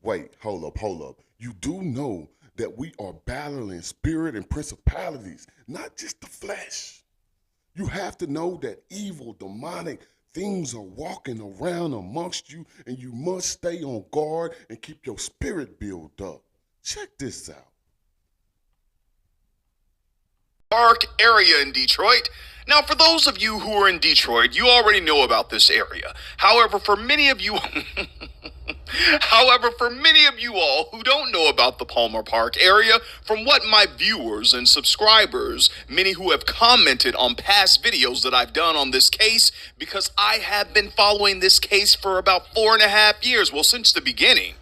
Wait, hold up. You do know that we are battling spirit and principalities, not just the flesh. You have to know that evil, demonic things are walking around amongst you, and you must stay on guard and keep your spirit built up. Check this out. Park area in Detroit. Now, for those of you who are in Detroit, you already know about this area. However, for many of you all who don't know about the Palmer Park area, from what my viewers and subscribers, many who have commented on past videos that I've done on this case, because I have been following this case for about 4.5 years, well, since the beginning.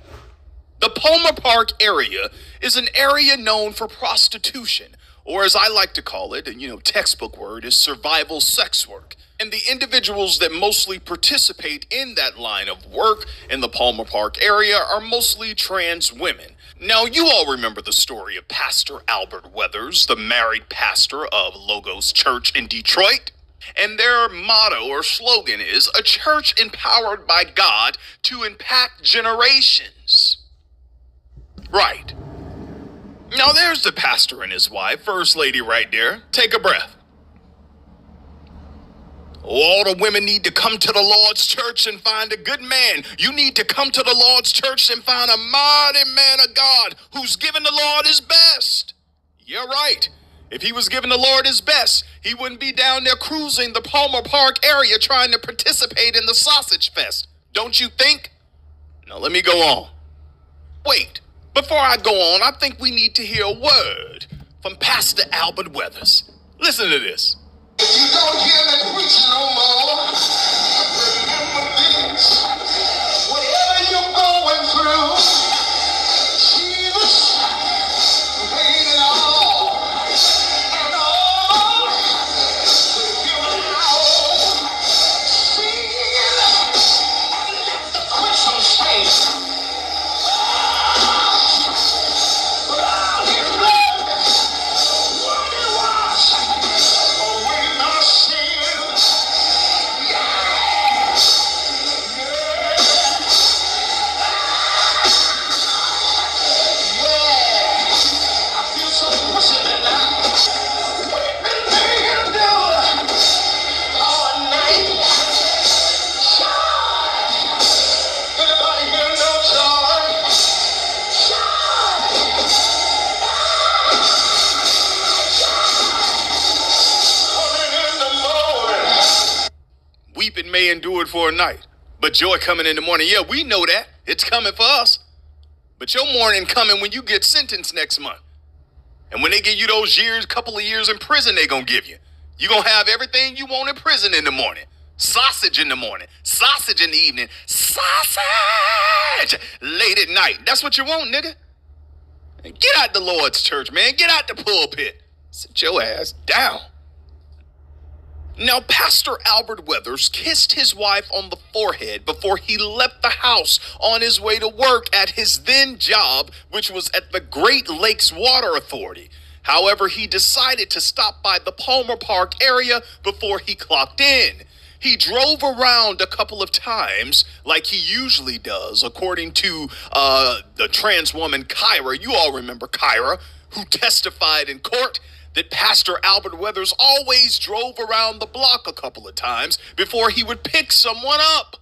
The Palmer Park area is an area known for prostitution, or as I like to call it, textbook word is survival sex work. And the individuals that mostly participate in that line of work in the Palmer Park area are mostly trans women. Now, you all remember the story of Pastor Albert Weathers, the married pastor of Logos Church in Detroit. And their motto or slogan is, a church empowered by God to impact generations. Right. Now there's the pastor and his wife, First Lady right there. Take a breath. All the women need to come to the Lord's church and find a good man. You need to come to the Lord's church and find a mighty man of God who's giving the Lord his best. You're right. If he was giving the Lord his best, he wouldn't be down there cruising the Palmer Park area trying to participate in the sausage fest. Don't you think? Now let me go on. Wait. Before I go on, I think we need to hear a word from Pastor Albert Weathers. Listen to this. If you don't hear me preaching no more, remember this. Whatever you're going through, Jesus paid it all. And all will give it out. Sing it. Let the Christians say. Weeping may endure for a night, but joy coming in the morning. Yeah, we know that. It's coming for us. But your morning coming when you get sentenced next month. And when they give you those couple of years in prison they gonna give you. You gonna have everything you want in prison in the morning. Sausage in the morning, sausage in the evening, sausage late at night. That's what you want, nigga. Get out the Lord's church, man. Get out the pulpit. Sit your ass down. Now, Pastor Albert Weathers kissed his wife on the forehead before he left the house on his way to work at his then job, which was at the Great Lakes Water Authority. However, he decided to stop by the Palmer Park area before he clocked in. He drove around a couple of times like he usually does, according to the trans woman Kyra. You all remember Kyra, who testified in court that Pastor Albert Weathers always drove around the block a couple of times before he would pick someone up.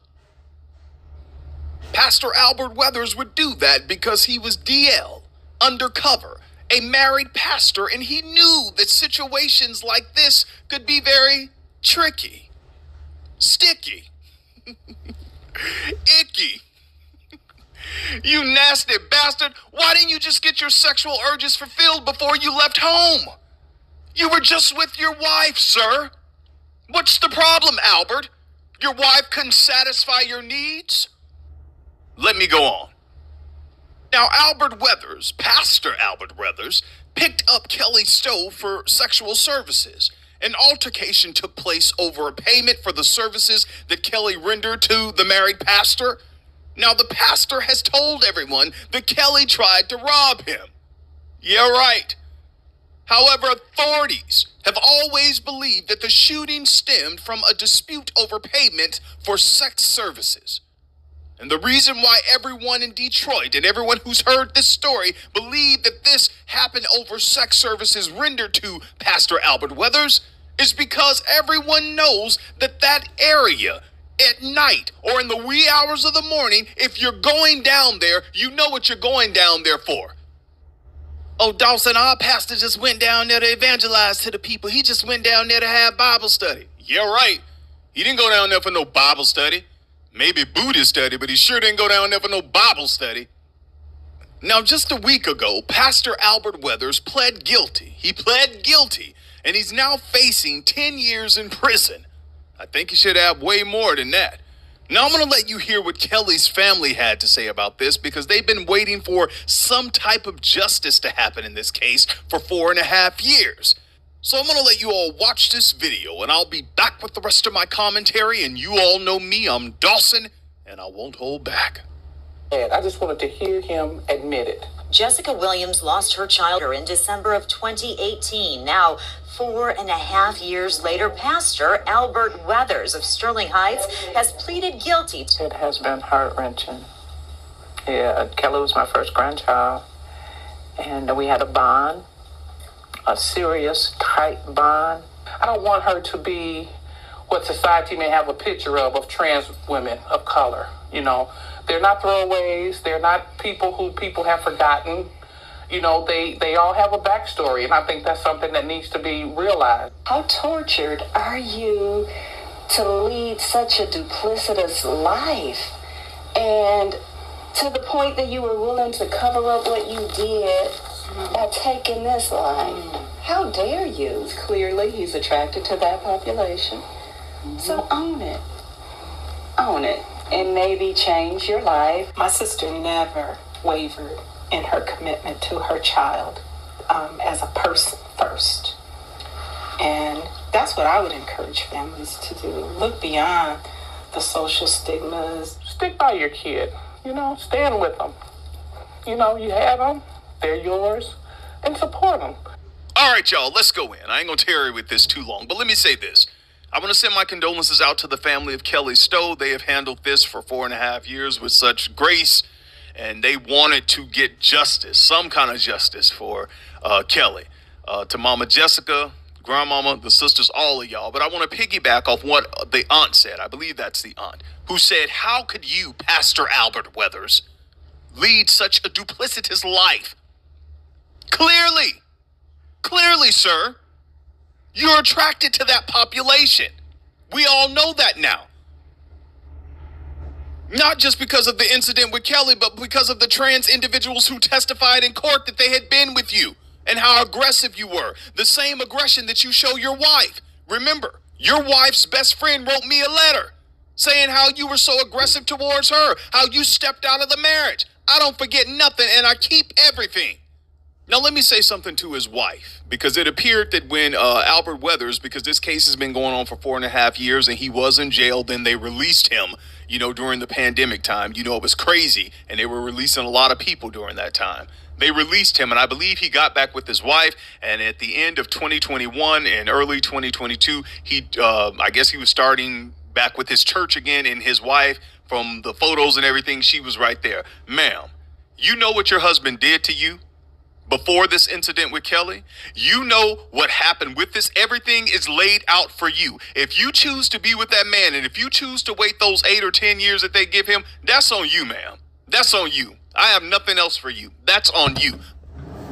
Pastor Albert Weathers would do that because he was DL, undercover, a married pastor, and he knew that situations like this could be very tricky, sticky, icky. You nasty bastard, why didn't you just get your sexual urges fulfilled before you left home? You were just with your wife, sir. What's the problem, Albert? Your wife couldn't satisfy your needs? Let me go on. Now, Pastor Albert Weathers, picked up Kelly Stowe for sexual services. An altercation took place over a payment for the services that Kelly rendered to the married pastor. Now, the pastor has told everyone that Kelly tried to rob him. Yeah, right. However, authorities have always believed that the shooting stemmed from a dispute over payment for sex services. And the reason why everyone in Detroit and everyone who's heard this story believe that this happened over sex services rendered to Pastor Albert Weathers is because everyone knows that that area at night or in the wee hours of the morning, if you're going down there, you know what you're going down there for. Oh, Dawson, our pastor just went down there to evangelize to the people. He just went down there to have Bible study. Yeah, right. He didn't go down there for no Bible study. Maybe Buddhist study, but he sure didn't go down there for no Bible study. Now, just a week ago, Pastor Albert Weathers pled guilty. He pled guilty, and he's now facing 10 years in prison. I think he should have way more than that. Now, I'm going to let you hear what Kelly's family had to say about this because they've been waiting for some type of justice to happen in this case for 4.5 years. So I'm going to let you all watch this video, and I'll be back with the rest of my commentary, and you all know me, I'm Dawson, and I won't hold back. And I just wanted to hear him admit it. Jessica Williams lost her child in December of 2018. Now, 4.5 years later, Pastor Albert Weathers of Sterling Heights has pleaded guilty. It has been heart-wrenching. Yeah, Kelly was my first grandchild, and we had a bond. A serious, tight bond. I don't want her to be what society may have a picture of trans women of color. You know, they're not throwaways. They're not people who people have forgotten. You know, they all have a backstory, and I think that's something that needs to be realized. How tortured are you to lead such a duplicitous life, and to the point that you were willing to cover up what you did by taking this life? How dare you? Clearly, he's attracted to that population. So own it. Own it. And maybe change your life. My sister never wavered in her commitment to her child as a person first. And that's what I would encourage families to do. Look beyond the social stigmas. Stick by your kid. You know, stand with them. You know, you have them. They're yours, and support them. All right, y'all, let's go in. I ain't gonna tarry with this too long, but let me say this. I want to send my condolences out to the family of Kelly Stowe. They have handled this for 4.5 years with such grace, and they wanted to get justice, some kind of justice for Kelly. To Mama Jessica, Grandmama, the sisters, all of y'all. But I want to piggyback off what the aunt said. I believe that's the aunt, who said, how could you, Pastor Albert Weathers, lead such a duplicitous life? Clearly, sir, you're attracted to that population. We all know that now. Not just because of the incident with Kelly, but because of the trans individuals who testified in court that they had been with you and how aggressive you were. The same aggression that you show your wife. Remember, your wife's best friend wrote me a letter saying how you were so aggressive towards her, how you stepped out of the marriage. I don't forget nothing, and I keep everything. Now, let me say something to his wife, because it appeared that when Albert Weathers, because this case has been going on for 4.5 years and he was in jail, then they released him, you know, during the pandemic time. You know, it was crazy, and they were releasing a lot of people during that time. They released him, and I believe he got back with his wife, and at the end of 2021 and early 2022, I guess he was starting back with his church again, and his wife, from the photos and everything, she was right there. Ma'am, you know what your husband did to you before this incident with Kelly? You know what happened with this. Everything is laid out for you. If you choose to be with that man, and if you choose to wait those 8 or 10 years that they give him, that's on you, ma'am. That's on you. I have nothing else for you. That's on you.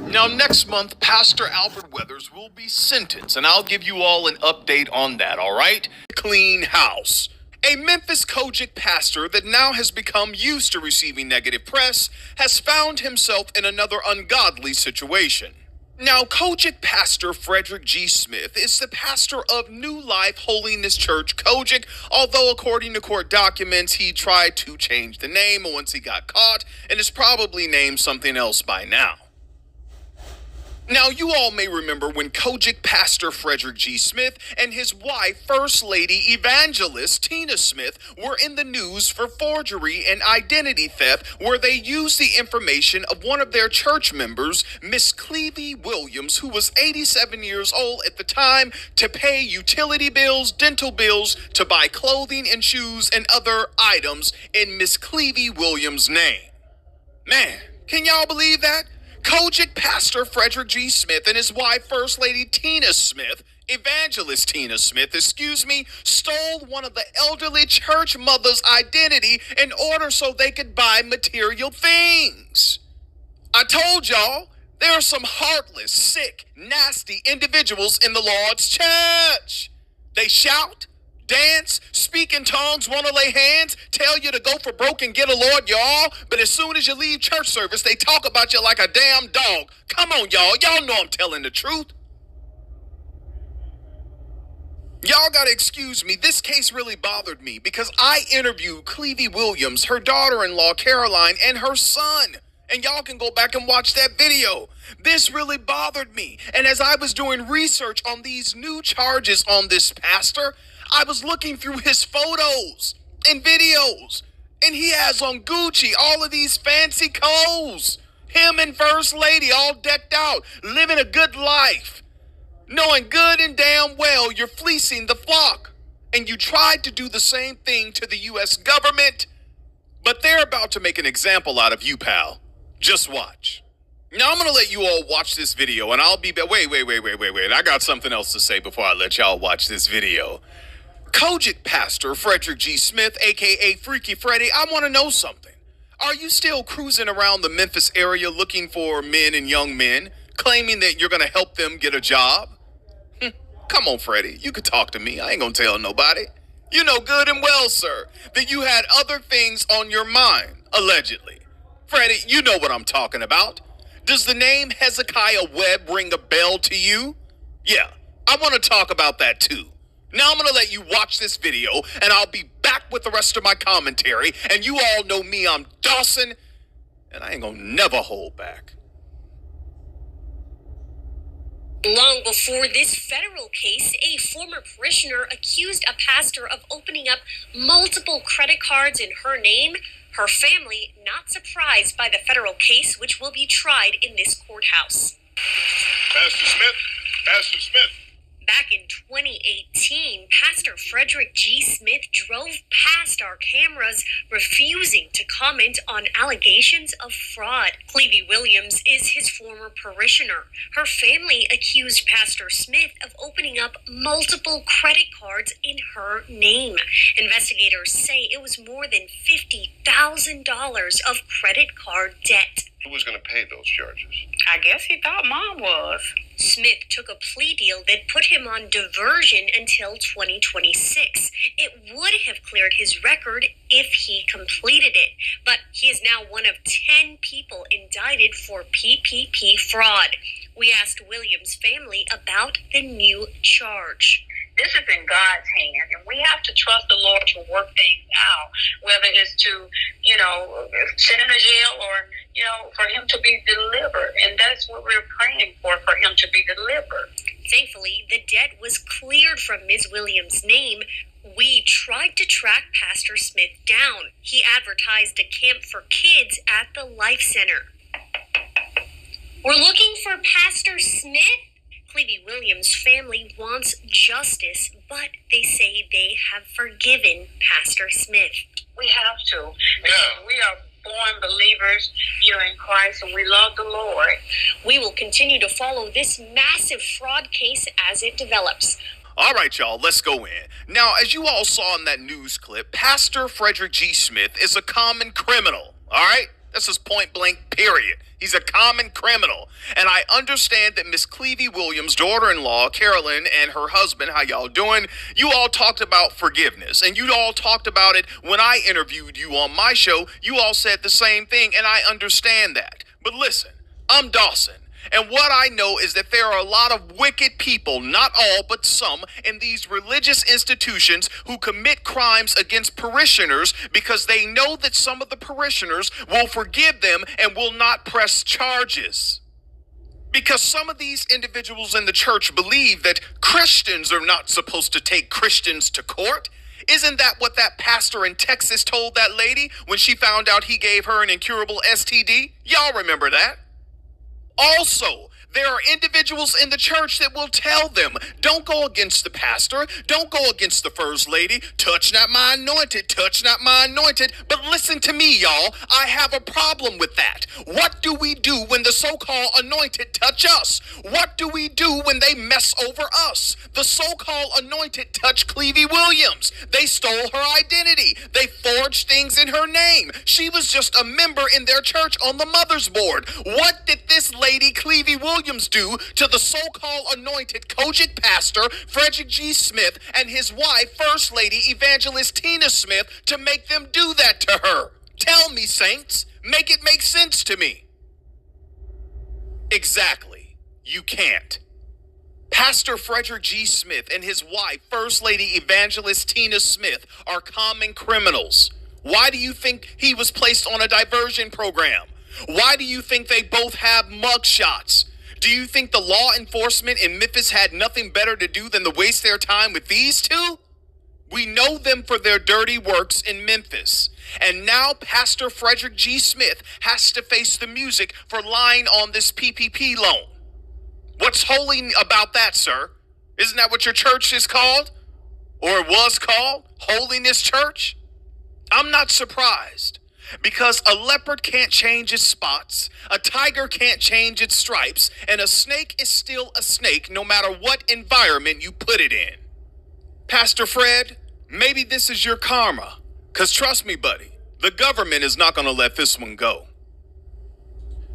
Now, next month, Pastor Albert Weathers will be sentenced, and I'll give you all an update on that, all right? Clean house. A Memphis Kojic pastor that now has become used to receiving negative press has found himself in another ungodly situation. Now, Kojic pastor Frederick G. Smith is the pastor of New Life Holiness Church Kojic, although according to court documents, he tried to change the name once he got caught and is probably named something else by now. Now, you all may remember when Kojic pastor Frederick G. Smith and his wife, First Lady Evangelist Tina Smith, were in the news for forgery and identity theft, where they used the information of one of their church members, Miss Clevie Williams, who was 87 years old at the time, to pay utility bills, dental bills, to buy clothing and shoes and other items in Miss Clevie Williams' name. Man, can y'all believe that? Kojic pastor Frederick G. Smith and his wife, First Lady Tina Smith, Evangelist Tina Smith, stole one of the elderly church mother's identity in order so they could buy material things. I told y'all, there are some heartless, sick, nasty individuals in the Lord's church. They shout, dance, speak in tongues, want to lay hands, tell you to go for broke and get a Lord, y'all. But as soon as you leave church service, they talk about you like a damn dog. Come on, y'all. Y'all know I'm telling the truth. Y'all gotta excuse me. This case really bothered me because I interviewed Clevie Williams, her daughter-in-law, Caroline, and her son. And y'all can go back and watch that video. This really bothered me. And as I was doing research on these new charges on this pastor, I was looking through his photos and videos, and he has on Gucci all of these fancy clothes. Him and First Lady all decked out, living a good life, knowing good and damn well you're fleecing the flock. And you tried to do the same thing to the U.S. government, but they're about to make an example out of you, pal. Just watch. Now, I'm going to let you all watch this video, and I'll be back. Wait. I got something else to say before I let y'all watch this video. Kojic pastor Frederick G. Smith, a.k.a. Freaky Freddy, I want to know something. Are you still cruising around the Memphis area looking for men and young men, claiming that you're going to help them get a job? Come on, Freddy. You can talk to me. I ain't going to tell nobody. You know good and well, sir, that you had other things on your mind, allegedly. Freddy, you know what I'm talking about. Does the name Hezekiah Webb ring a bell to you? Yeah, I want to talk about that too. Now I'm going to let you watch this video, and I'll be back with the rest of my commentary. And you all know me, I'm Dawson, and I ain't going to never hold back. Long before this federal case, a former parishioner accused a pastor of opening up multiple credit cards in her name. Her family not surprised by the federal case, which will be tried in this courthouse. Pastor Smith. Back in 2018, Pastor Frederick G. Smith drove past our cameras, refusing to comment on allegations of fraud. Clevie Williams is his former parishioner. Her family accused Pastor Smith of opening up multiple credit cards in her name. Investigators say it was more than $50,000 of credit card debt. Who was going to pay those charges? I guess he thought Mom was. Smith took a plea deal that put him on diversion until 2026. It would have cleared his record if he completed it, but he is now one of 10 people indicted for PPP fraud. We asked Williams' family about the new charge. This is in God's hand, and we have to trust the Lord to work things out, whether it's to, sit in a jail or, for him to be delivered. And that's what we're praying for him to be delivered. Thankfully, the debt was cleared from Ms. Williams' name. We tried to track Pastor Smith down. He advertised a camp for kids at the Life Center. We're looking for Pastor Smith. Clevie Williams' family wants justice, but they say they have forgiven Pastor Smith. We have to. Yeah. We are born believers, in Christ, and we love the Lord. We will continue to follow this massive fraud case as it develops. All right, y'all, let's go in. Now, as you all saw in that news clip, Pastor Frederick G. Smith is a common criminal, all right? This is point blank, period. He's a common criminal. And I understand that Miss Clevie Williams' daughter-in-law, Carolyn, and her husband, how y'all doing? You all talked about forgiveness, and you all talked about it when I interviewed you on my show. You all said the same thing, and I understand that. But listen, I'm Dawson. And what I know is that there are a lot of wicked people, not all, but some, in these religious institutions who commit crimes against parishioners because they know that some of the parishioners will forgive them and will not press charges. Because some of these individuals in the church believe that Christians are not supposed to take Christians to court. Isn't that what that pastor in Texas told that lady when she found out he gave her an incurable STD? Y'all remember that? Also, there are individuals in the church that will tell them, don't go against the pastor, don't go against the first lady, touch not my anointed, touch not my anointed. But listen to me, y'all, I have a problem with that. What do we do when the so-called anointed touch us? What do we do when they mess over us? The so-called anointed touched Clevie Williams. They stole her identity. They forged things in her name. She was just a member in their church on the mother's board. What did this lady, Clevie Williams, do to the so-called anointed Kojic pastor Frederick G. Smith and his wife, First Lady Evangelist Tina Smith, to make them do that to her? Tell me, saints. Make it make sense to me. Exactly. You can't. Pastor Frederick G. Smith and his wife, First Lady Evangelist Tina Smith, are common criminals. Why do you think he was placed on a diversion program? Why do you think they both have mugshots? Do you think the law enforcement in Memphis had nothing better to do than to waste their time with these two? We know them for their dirty works in Memphis. And now Pastor Frederick G. Smith has to face the music for lying on this PPP loan. What's holy about that, sir? Isn't that what your church is called? Or it was called? Holiness Church? I'm not surprised. Because a leopard can't change its spots, a tiger can't change its stripes, and a snake is still a snake no matter what environment you put it in. Pastor Fred, maybe this is your karma. Because trust me, buddy, the government is not going to let this one go.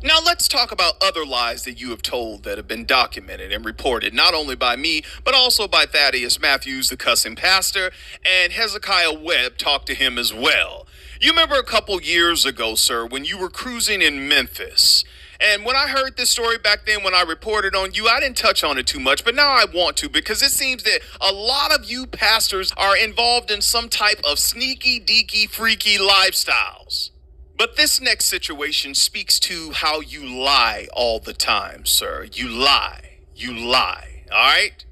Now let's talk about other lies that you have told that have been documented and reported, not only by me, but also by Thaddeus Matthews, the cussing pastor, and Hezekiah Webb talked to him as well. You remember a couple years ago, sir, when you were cruising in Memphis. And when I heard this story back then, when I reported on you, I didn't touch on it too much, but now I want to, because it seems that a lot of you pastors are involved in some type of sneaky, deaky, freaky lifestyles. But this next situation speaks to how you lie all the time, sir. You lie, all right?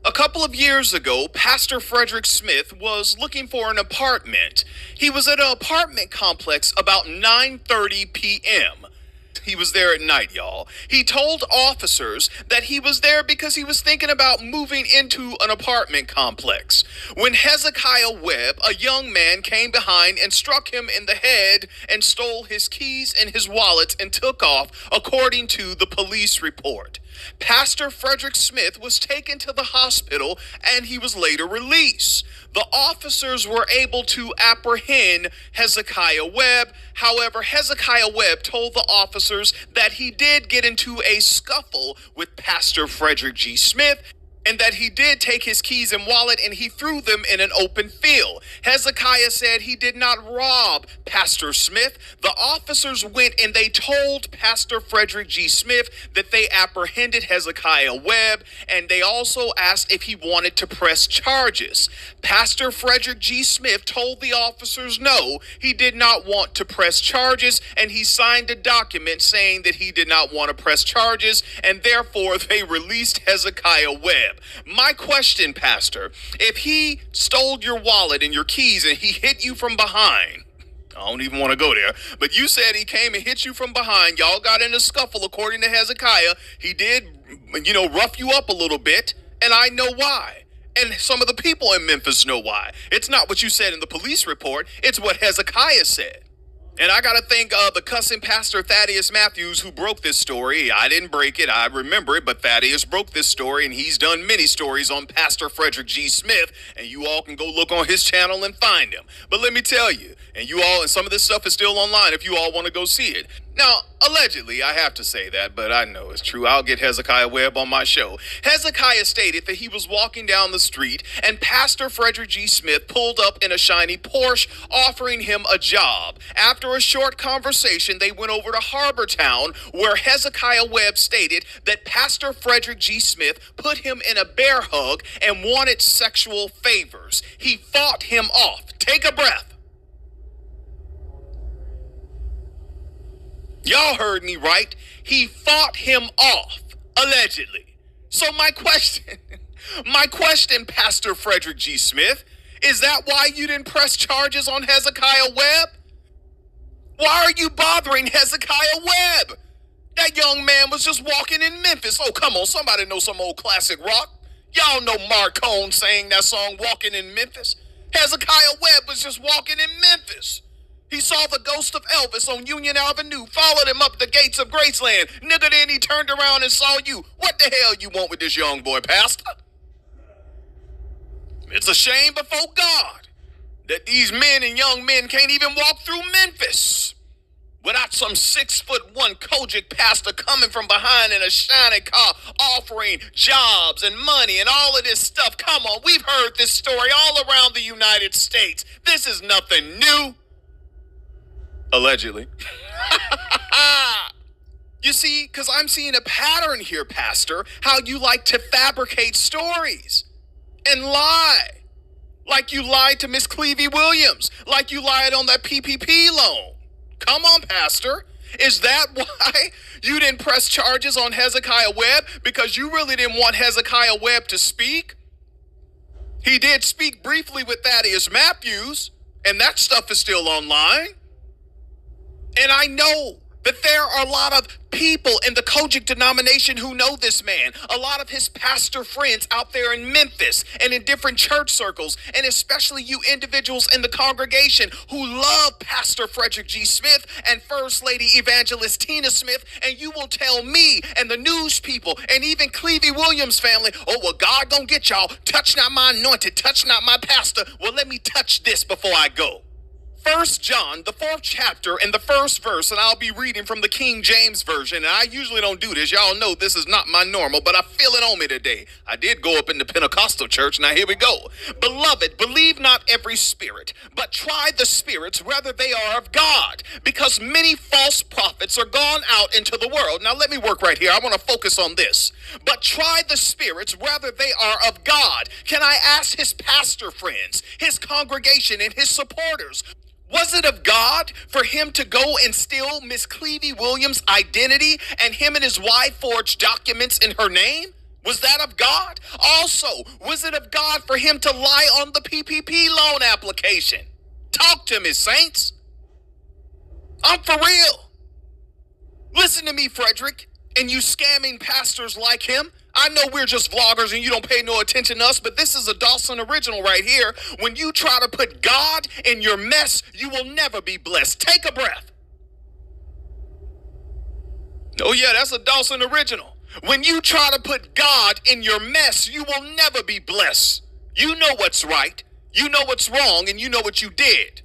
A couple of years ago, Pastor Frederick Smith was looking for an apartment. He was at an apartment complex about 9:30 p.m. He was there at night, y'all. He told officers that he was there because he was thinking about moving into an apartment complex. When Hezekiah Webb, a young man, came behind and struck him in the head and stole his keys and his wallet and took off, according to the police report. Pastor Frederick Smith was taken to the hospital and he was later released. The officers were able to apprehend Hezekiah Webb. However, Hezekiah Webb told the officers that he did get into a scuffle with Pastor Frederick G. Smith, and that he did take his keys and wallet and he threw them in an open field. Hezekiah said he did not rob Pastor Smith. The officers went and they told Pastor Frederick G. Smith that they apprehended Hezekiah Webb, and they also asked if he wanted to press charges. Pastor Frederick G. Smith told the officers no, he did not want to press charges, and he signed a document saying that he did not want to press charges, and therefore they released Hezekiah Webb. My question, Pastor, if he stole your wallet and your keys and he hit you from behind, I don't even want to go there, but you said he came and hit you from behind, y'all got in a scuffle according to Hezekiah, he did, rough you up a little bit, and I know why. And some of the people in Memphis know why. It's not what you said in the police report, it's what Hezekiah said. And I got to thank the cussing pastor Thaddeus Matthews who broke this story. I didn't break it, I remember it, but Thaddeus broke this story, and he's done many stories on Pastor Frederick G. Smith, and you all can go look on his channel and find him. But let me tell you, and some of this stuff is still online if you all want to go see it. Now, allegedly, I have to say that, but I know it's true. I'll get Hezekiah Webb on my show. Hezekiah stated that he was walking down the street and Pastor Frederick G. Smith pulled up in a shiny Porsche offering him a job. After a short conversation, they went over to Harbortown, where Hezekiah Webb stated that Pastor Frederick G. Smith put him in a bear hug and wanted sexual favors. He fought him off. Take a breath. Y'all heard me right. He fought him off, allegedly. So my question, Pastor Frederick G. Smith, is that why you didn't press charges on Hezekiah Webb? Why are you bothering Hezekiah Webb? That young man was just walking in Memphis. Oh, come on, somebody know some old classic rock. Y'all know Marcone sang that song, Walking in Memphis. Hezekiah Webb was just walking in Memphis. He saw the ghost of Elvis on Union Avenue, followed him up the gates of Graceland. Nigga, then he turned around and saw you. What the hell you want with this young boy, Pastor? It's a shame before God that these men and young men can't even walk through Memphis without some 6'1" Kojic pastor coming from behind in a shiny car offering jobs and money and all of this stuff. Come on, we've heard this story all around the United States. This is nothing new. Allegedly. You see, because I'm seeing a pattern here, Pastor, how you like to fabricate stories and lie. Like you lied to Miss Clevie Williams, like you lied on that PPP loan. Come on, Pastor. Is that why you didn't press charges on Hezekiah Webb? Because you really didn't want Hezekiah Webb to speak? He did speak briefly with Thaddeus Matthews, and that stuff is still online. And I know that there are a lot of people in the Kojic denomination who know this man, a lot of his pastor friends out there in Memphis and in different church circles, and especially you individuals in the congregation who love Pastor Frederick G. Smith and First Lady Evangelist Tina Smith, and you will tell me and the news people and even Clevie Williams' family, oh, well, God gonna get y'all. Touch not my anointed, touch not my pastor. Well, let me touch this before I go. 1 John, the 4th chapter and the 1st verse, and I'll be reading from the King James Version, and I usually don't do this. Y'all know this is not my normal, but I feel it on me today. I did go up in the Pentecostal church, now here we go. Beloved, believe not every spirit, but try the spirits whether they are of God, because many false prophets are gone out into the world. Now let me work right here. I want to focus on this. But try the spirits whether they are of God. Can I ask his pastor friends, his congregation, and his supporters, was it of God for him to go and steal Miss Clevie Williams' identity and him and his wife forged documents in her name? Was that of God? Also, was it of God for him to lie on the PPP loan application? Talk to me, saints. I'm for real. Listen to me, Frederick, and you scamming pastors like him. I know we're just vloggers and you don't pay no attention to us, but this is a Dawson original right here. When you try to put God in your mess, you will never be blessed. Take a breath. Oh yeah, that's a Dawson original. When you try to put God in your mess, you will never be blessed. You know what's right, you know what's wrong, and you know what you did.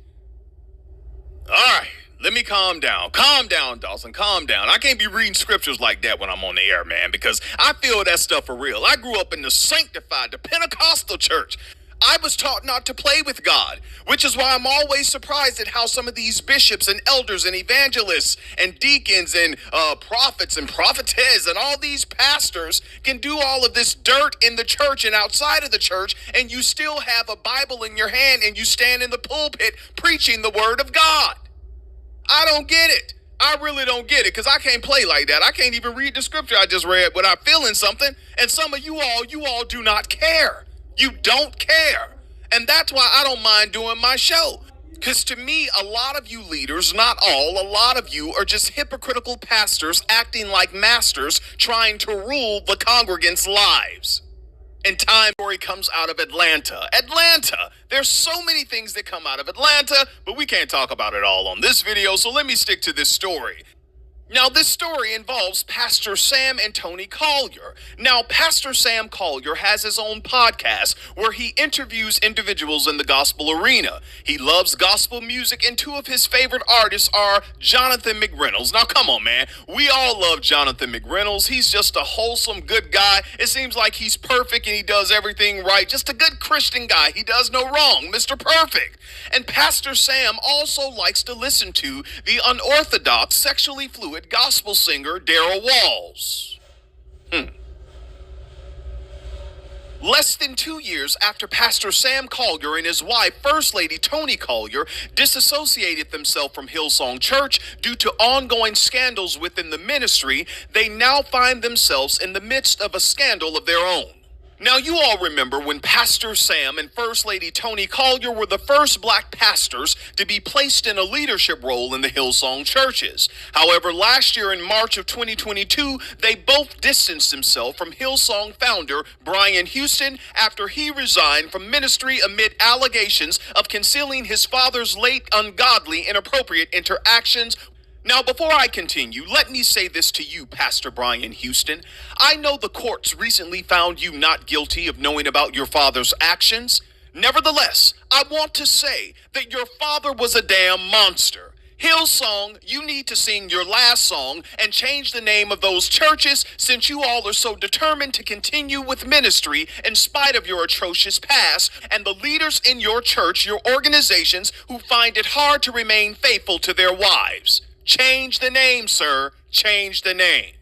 All right. Let me calm down. Calm down, Dawson. Calm down. I can't be reading scriptures like that when I'm on the air, man, because I feel that stuff for real. I grew up in the sanctified, the Pentecostal church. I was taught not to play with God, which is why I'm always surprised at how some of these bishops and elders and evangelists and deacons and prophets and prophetess and all these pastors can do all of this dirt in the church and outside of the church, and you still have a Bible in your hand and you stand in the pulpit preaching the word of God. I don't get it. I really don't get it, because I can't play like that. I can't even read the scripture I just read without feeling something. And some of you all do not care. You don't care. And that's why I don't mind doing my show. Because to me, a lot of you leaders, not all, a lot of you are just hypocritical pastors acting like masters trying to rule the congregants' lives. And time story comes out of Atlanta. Atlanta! There's so many things that come out of Atlanta, but we can't talk about it all on this video, so let me stick to this story. Now, this story involves Pastor Sam and Tony Collier. Now, Pastor Sam Collier has his own podcast where he interviews individuals in the gospel arena. He loves gospel music, and two of his favorite artists are Jonathan McReynolds. Now, come on, man. We all love Jonathan McReynolds. He's just a wholesome, good guy. It seems like he's perfect and he does everything right. Just a good Christian guy. He does no wrong. Mr. Perfect. And Pastor Sam also likes to listen to the unorthodox, sexually fluid gospel singer Daryl Walls. Less than 2 years after Pastor Sam Collier and his wife, First Lady Toni Collier, disassociated themselves from Hillsong Church due to ongoing scandals within the ministry, they now find themselves in the midst of a scandal of their own. Now, you all remember when Pastor Sam and First Lady Toni Collier were the first black pastors to be placed in a leadership role in the Hillsong churches. However, last year in March of 2022, they both distanced themselves from Hillsong founder Brian Houston after he resigned from ministry amid allegations of concealing his father's late ungodly, inappropriate interactions. Now, before I continue, let me say this to you, Pastor Brian Houston. I know the courts recently found you not guilty of knowing about your father's actions. Nevertheless, I want to say that your father was a damn monster. Hillsong, you need to sing your last song and change the name of those churches, since you all are so determined to continue with ministry in spite of your atrocious past, and the leaders in your church, your organizations, who find it hard to remain faithful to their wives. Change the name, sir. Change the name.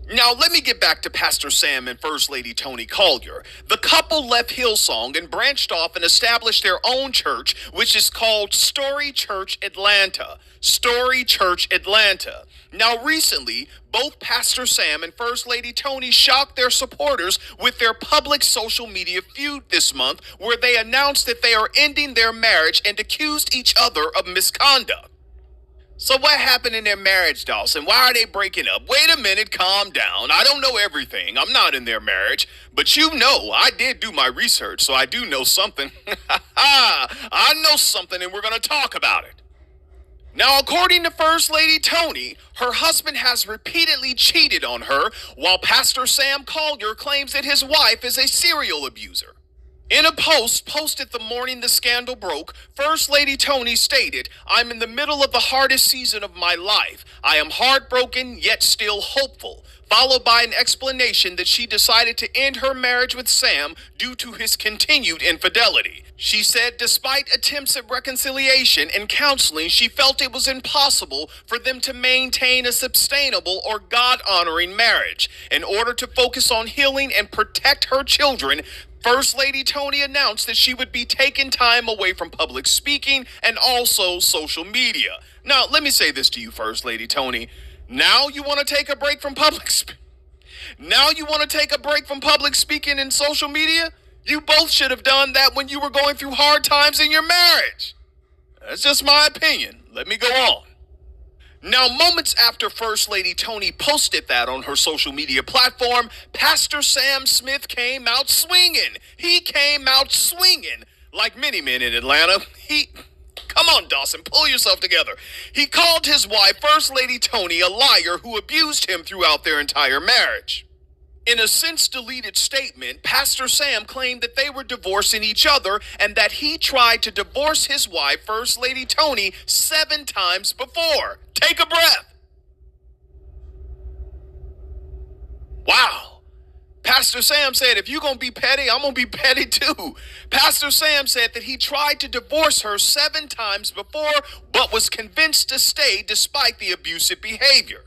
Now, let me get back to Pastor Sam and First Lady Toni Collier. The couple left Hillsong and branched off and established their own church, which is called Story Church Atlanta. Story Church Atlanta. Now, recently, both Pastor Sam and First Lady Toni shocked their supporters with their public social media feud this month, where they announced that they are ending their marriage and accused each other of misconduct. So what happened in their marriage, Dawson? Why are they breaking up? Wait a minute, calm down. I don't know everything. I'm not in their marriage. But you know, I did do my research, so I do know something. I know something, and we're going to talk about it. Now, according to First Lady Toni, her husband has repeatedly cheated on her, while Pastor Sam Collier claims that his wife is a serial abuser. In a post posted the morning the scandal broke, First Lady Toni stated, "I'm in the middle of the hardest season of my life. I am heartbroken, yet still hopeful," followed by an explanation that she decided to end her marriage with Sam due to his continued infidelity. She said despite attempts at reconciliation and counseling, she felt it was impossible for them to maintain a sustainable or God-honoring marriage. In order to focus on healing and protect her children, First Lady Toni announced that she would be taking time away from public speaking and also social media. Now, let me say this to you, First Lady Toni. Now you want to take a break from public speaking and social media? You both should have done that when you were going through hard times in your marriage. That's just my opinion. Let me go on. Now, moments after First Lady Toni posted that on her social media platform, Pastor Sam Smith came out swinging. He came out swinging like many men in Atlanta. Come on, Dawson, pull yourself together. He called his wife, First Lady Toni, a liar who abused him throughout their entire marriage. In a since-deleted statement, Pastor Sam claimed that they were divorcing each other and that he tried to divorce his wife, First Lady Toni, 7 times before. Take a breath. Wow. Pastor Sam said, if you're going to be petty, I'm going to be petty too. Pastor Sam said that he tried to divorce her 7 times before, but was convinced to stay despite the abusive behavior.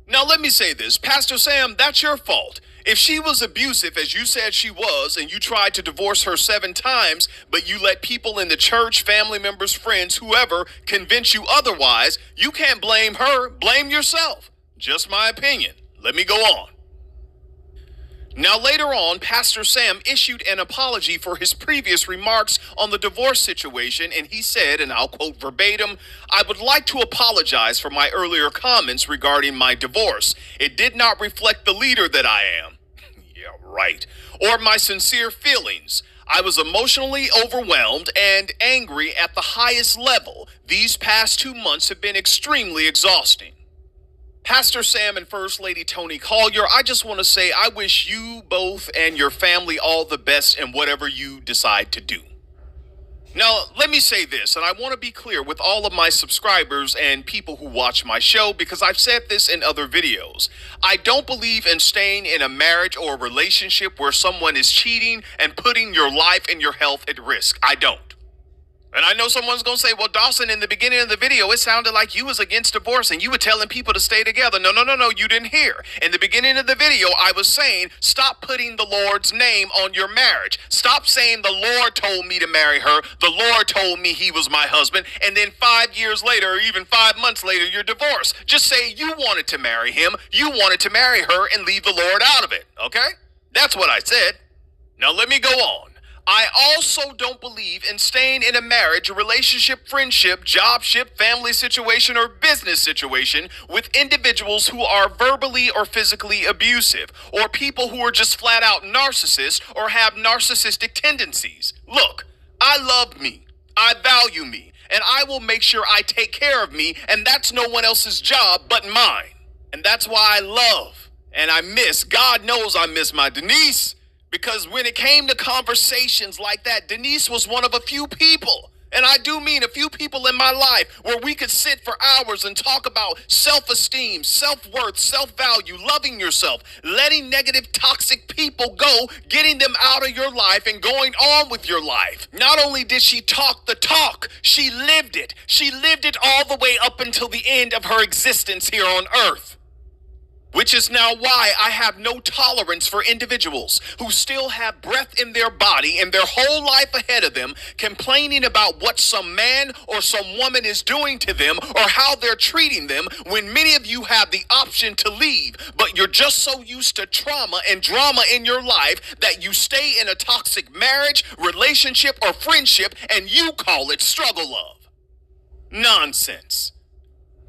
Now, let me say this. Pastor Sam, that's your fault. If she was abusive, as you said she was, and you tried to divorce her 7 times, but you let people in the church, family members, friends, whoever, convince you otherwise, you can't blame her. Blame yourself. Just my opinion. Let me go on. Now, later on, Pastor Sam issued an apology for his previous remarks on the divorce situation, and he said, and I'll quote verbatim, "I would like to apologize for my earlier comments regarding my divorce. It did not reflect the leader that I am." Yeah, right. "Or my sincere feelings. I was emotionally overwhelmed and angry at the highest level. These past 2 months have been extremely exhausting." Pastor Sam and First Lady Toni Collier, I just want to say I wish you both and your family all the best in whatever you decide to do. Now, let me say this, and I want to be clear with all of my subscribers and people who watch my show, because I've said this in other videos. I don't believe in staying in a marriage or a relationship where someone is cheating and putting your life and your health at risk. I don't. And I know someone's going to say, well, Dawson, in the beginning of the video, it sounded like you was against divorce and you were telling people to stay together. No, you didn't hear. In the beginning of the video, I was saying, stop putting the Lord's name on your marriage. Stop saying the Lord told me to marry her. The Lord told me he was my husband. And then 5 years later, or even 5 months later, you're divorced. Just say you wanted to marry him. You wanted to marry her and leave the Lord out of it. Okay? That's what I said. Now let me go on. I also don't believe in staying in a marriage, a relationship, friendship, jobship, family situation, or business situation with individuals who are verbally or physically abusive, or people who are just flat out narcissists or have narcissistic tendencies. Look, I love me, I value me, and I will make sure I take care of me, and that's no one else's job but mine. And that's why I love and I miss, God knows I miss my Denise. Because when it came to conversations like that, Denise was one of a few people, and I do mean a few people in my life, where we could sit for hours and talk about self-esteem, self-worth, self-value, loving yourself, letting negative, toxic people go, getting them out of your life and going on with your life. Not only did she talk the talk, she lived it. She lived it all the way up until the end of her existence here on earth. Which is now why I have no tolerance for individuals who still have breath in their body and their whole life ahead of them, complaining about what some man or some woman is doing to them or how they're treating them, when many of you have the option to leave, but you're just so used to trauma and drama in your life that you stay in a toxic marriage, relationship, or friendship, and you call it struggle love. Nonsense.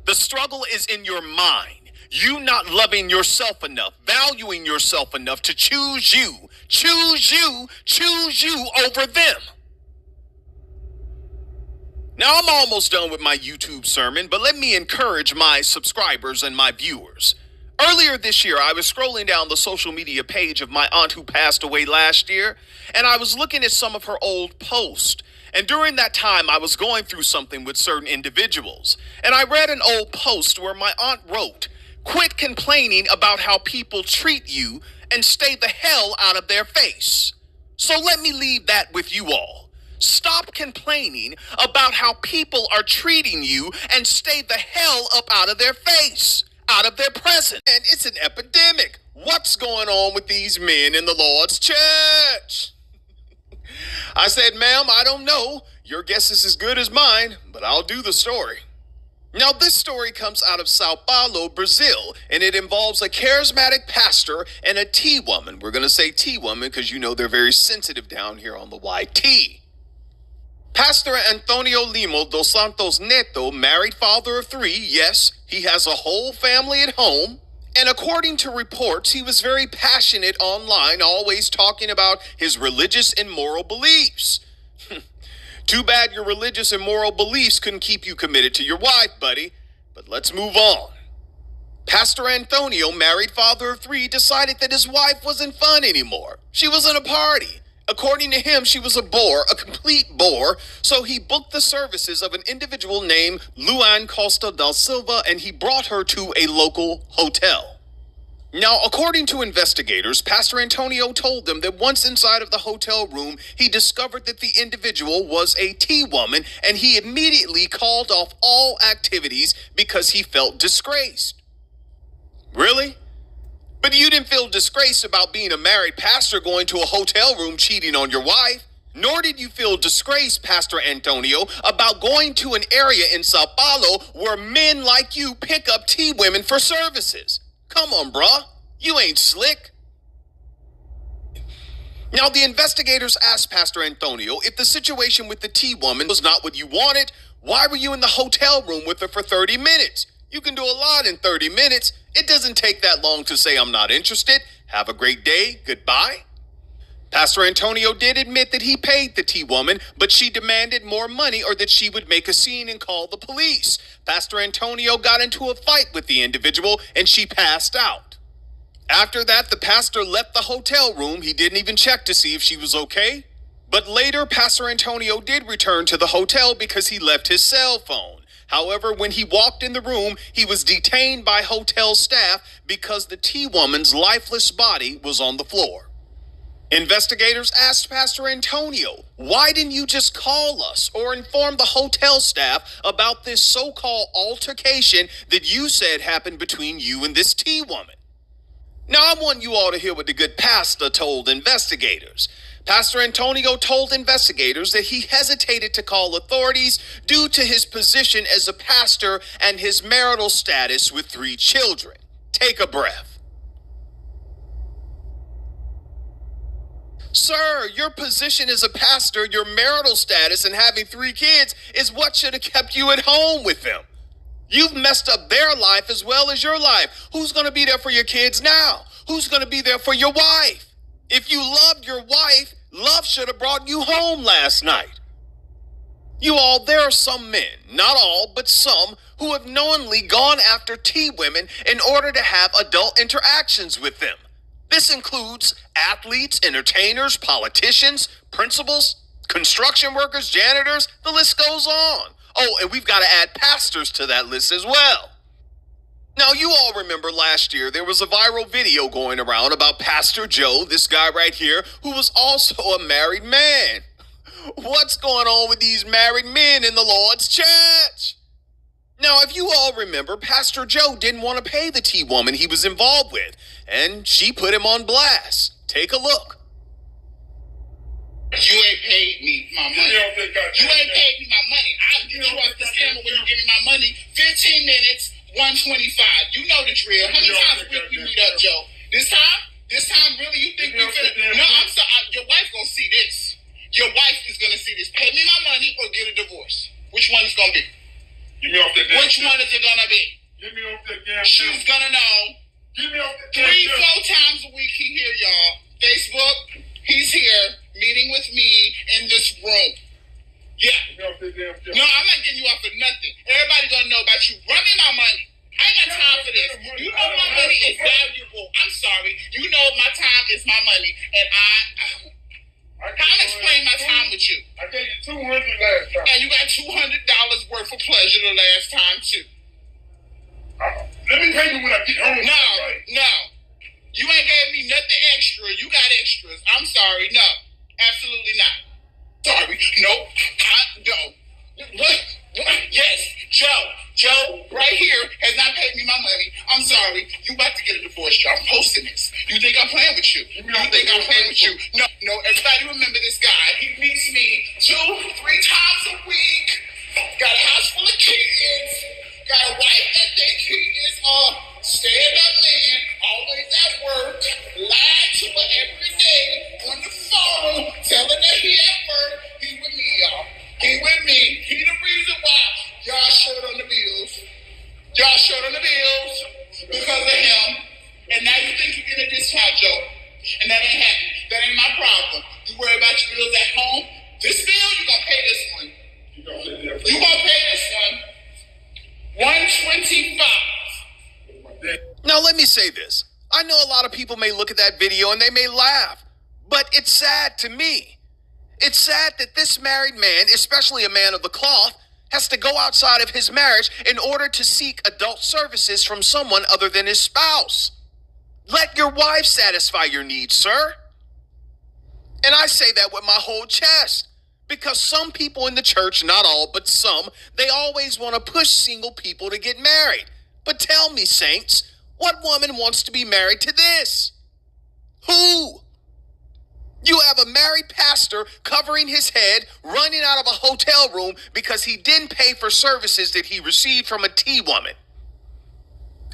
The struggle is in your mind. You not loving yourself enough, valuing yourself enough to choose you over them. Now, I'm almost done with my YouTube sermon, but let me encourage my subscribers and my viewers. Earlier this year, I was scrolling down the social media page of my aunt who passed away last year, and I was looking at some of her old posts. And during that time, I was going through something with certain individuals. And I read an old post where my aunt wrote, "Quit complaining about how people treat you and stay the hell out of their face." So let me leave that with you all. Stop complaining about how people are treating you and stay the hell up out of their face, out of their presence. And it's an epidemic. What's going on with these men in the Lord's church? I said, ma'am, I don't know. Your guess is as good as mine, but I'll do the story. Now, this story comes out of Sao Paulo, Brazil, and it involves a charismatic pastor and a T-woman. We're going to say T-woman because you know they're very sensitive down here on the YT. Pastor Antonio Limo dos Santos Neto, married father of 3, yes, he has a whole family at home. And according to reports, he was very passionate online, always talking about his religious and moral beliefs. Too bad your religious and moral beliefs couldn't keep you committed to your wife, buddy. But let's move on. Pastor Antonio, married father of 3, decided that his wife wasn't fun anymore. She wasn't a party. According to him, she was a bore, a complete bore, so he booked the services of an individual named Luan Costa da Silva, and he brought her to a local hotel. Now, according to investigators, Pastor Antonio told them that once inside of the hotel room, he discovered that the individual was a T-woman, and he immediately called off all activities because he felt disgraced. Really? But you didn't feel disgraced about being a married pastor going to a hotel room cheating on your wife. Nor did you feel disgraced, Pastor Antonio, about going to an area in Sao Paulo where men like you pick up T-women for services. Come on, bruh. You ain't slick. Now, the investigators asked Pastor Antonio if the situation with the T-woman was not what you wanted. Why were you in the hotel room with her for 30 minutes? You can do a lot in 30 minutes. It doesn't take that long to say I'm not interested. Have a great day. Goodbye. Pastor Antonio did admit that he paid the T-woman, but she demanded more money or that she would make a scene and call the police. Pastor Antonio got into a fight with the individual and she passed out. After that, the pastor left the hotel room. He didn't even check to see if she was okay. But later, Pastor Antonio did return to the hotel because he left his cell phone. However, when he walked in the room, he was detained by hotel staff because the T-woman's lifeless body was on the floor. Investigators asked Pastor Antonio, why didn't you just call us or inform the hotel staff about this so-called altercation that you said happened between you and this T-woman? Now, I want you all to hear what the good pastor told investigators. Pastor Antonio told investigators that he hesitated to call authorities due to his position as a pastor and his marital status with 3 children. Take a breath. Sir, your position as a pastor, your marital status, and having 3 kids is what should have kept you at home with them. You've messed up their life as well as your life. Who's going to be there for your kids now? Who's going to be there for your wife? If you loved your wife, love should have brought you home last night. You all, there are some men, not all, but some, who have knowingly gone after T-women in order to have adult interactions with them. This includes athletes, entertainers, politicians, principals, construction workers, janitors, the list goes on. Oh, and we've got to add pastors to that list as well. Now, you all remember last year there was a viral video going around about Pastor Joe, this guy right here, who was also a married man. What's going on with these married men in the Lord's church? Now, if you all remember, Pastor Joe didn't want to pay the T-woman he was involved with, and she put him on blast. Take a look. You ain't paid me my money. You ain't paid me my money. I'll get you off this camera when you give me my money. 15 minutes, 125. You know the drill. How many times a week we meet up, Joe? This time, really? You think we finna? No, I'm sorry. Your wife gonna see this. Your wife is gonna see this. Pay me my money or get a divorce. Which one is gonna be? Get me off that damn. Which one is it gonna be? Get me off that damn. She's gonna know. Get me off that damn. 3-4 times a week he here, y'all. Facebook, he's here meeting with me in this room. Yeah. Get me off that damn. No, I'm not getting you off for nothing. Everybody gonna know about you. Run me my money. I ain't got time for this. You know my money is valuable. I'm sorry. You know my time is my money, and I'll explain my time with you. I gave you $200 last time. And you got $200 worth of pleasure the last time, too. Let me pay you when I get home. No. You ain't gave me nothing extra. You got extras. I'm sorry. No. Absolutely not. Sorry. Nope. No. What? Yes. Joe, right here, has not paid me my money. I'm sorry. You about to get a divorce, Joe. I'm posting this. You think I'm playing with you? You think I'm playing with you? No. Everybody remember this guy. He meets me 2-3 times a week. Got a house full of kids. Got a wife that thinks he is a stand-up man. Always at work. Lied to her every day on the phone. Telling her he at work. He with me, y'all. He with me. He the reason why y'all short on the bills. Y'all short on the bills because of him. And now you think you're getting a discount, Joe. And that ain't happening. That ain't my problem. You worry about your bills at home. This bill, you're going to pay this one. You're going to pay this one. 125. Now, let me say this. I know a lot of people may look at that video and they may laugh, but it's sad to me. It's sad that this married man, especially a man of the cloth, has to go outside of his marriage in order to seek adult services from someone other than his spouse. Let your wife satisfy your needs, sir. And I say that with my whole chest, because some people in the church, not all, but some, they always want to push single people to get married. But tell me, saints, what woman wants to be married to this? Who? You have a married pastor covering his head, running out of a hotel room because he didn't pay for services that he received from a T-woman.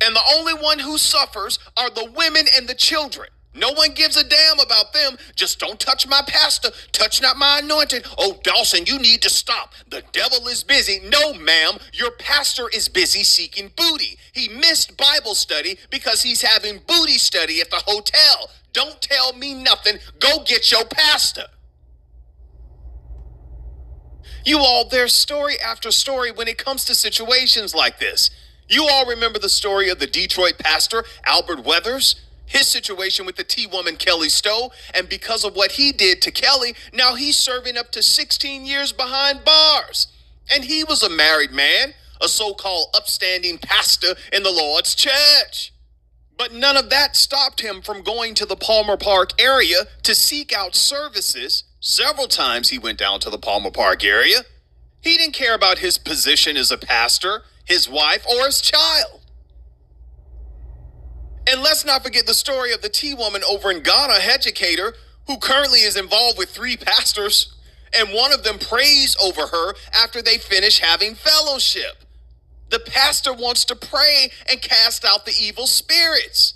And the only one who suffers are the women and the children. No one gives a damn about them. Just don't touch my pastor. Touch not my anointed. Oh, Dawson, you need to stop. The devil is busy. No, ma'am. Your pastor is busy seeking booty. He missed Bible study because he's having booty study at the hotel. Don't tell me nothing. Go get your pastor. You all, there's story after story when it comes to situations like this. You all remember the story of the Detroit pastor, Albert Weathers? His situation with the T-woman Kelly Stowe, and because of what he did to Kelly, now he's serving up to 16 years behind bars. And he was a married man, a so-called upstanding pastor in the Lord's church. But none of that stopped him from going to the Palmer Park area to seek out services. Several times he went down to the Palmer Park area. He didn't care about his position as a pastor, his wife, or his child. And let's not forget the story of the T-woman over in Ghana, Hejecator, who currently is involved with 3 pastors, and one of them prays over her after they finish having fellowship. The pastor wants to pray and cast out the evil spirits.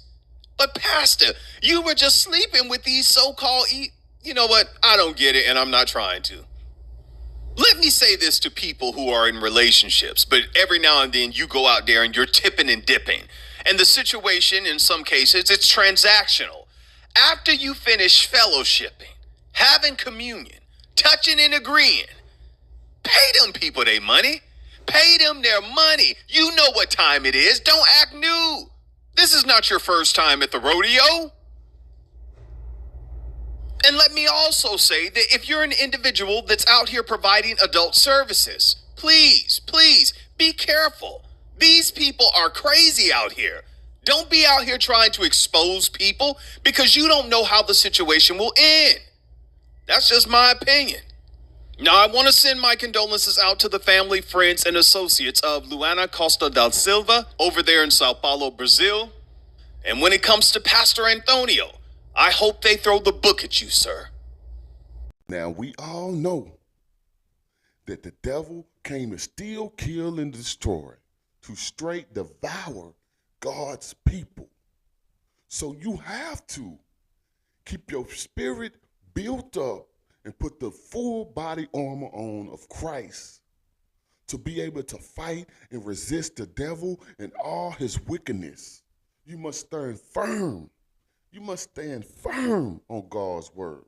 But pastor, you were just sleeping with these so-called you know what? I don't get it, and I'm not trying to. Let me say this to people who are in relationships, but every now and then you go out there and you're tipping and dipping. And the situation, in some cases, it's transactional. After you finish fellowshipping, having communion, touching and agreeing, pay them people their money. Pay them their money. You know what time it is. Don't act new. This is not your first time at the rodeo. And let me also say that if you're an individual that's out here providing adult services, please, please be careful. These people are crazy out here. Don't be out here trying to expose people because you don't know how the situation will end. That's just my opinion. Now, I want to send my condolences out to the family, friends, and associates of Luana Costa da Silva over there in Sao Paulo, Brazil. And when it comes to Pastor Antonio, I hope they throw the book at you, sir. Now, we all know that the devil came to steal, kill, and destroy, to straight devour God's people. So you have to keep your spirit built up and put the full body armor on of Christ to be able to fight and resist the devil and all his wickedness. You must stand firm. You must stand firm on God's word.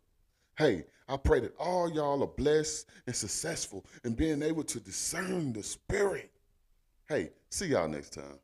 Hey, I pray that all y'all are blessed and successful in being able to discern the spirit. Hey, see y'all next time.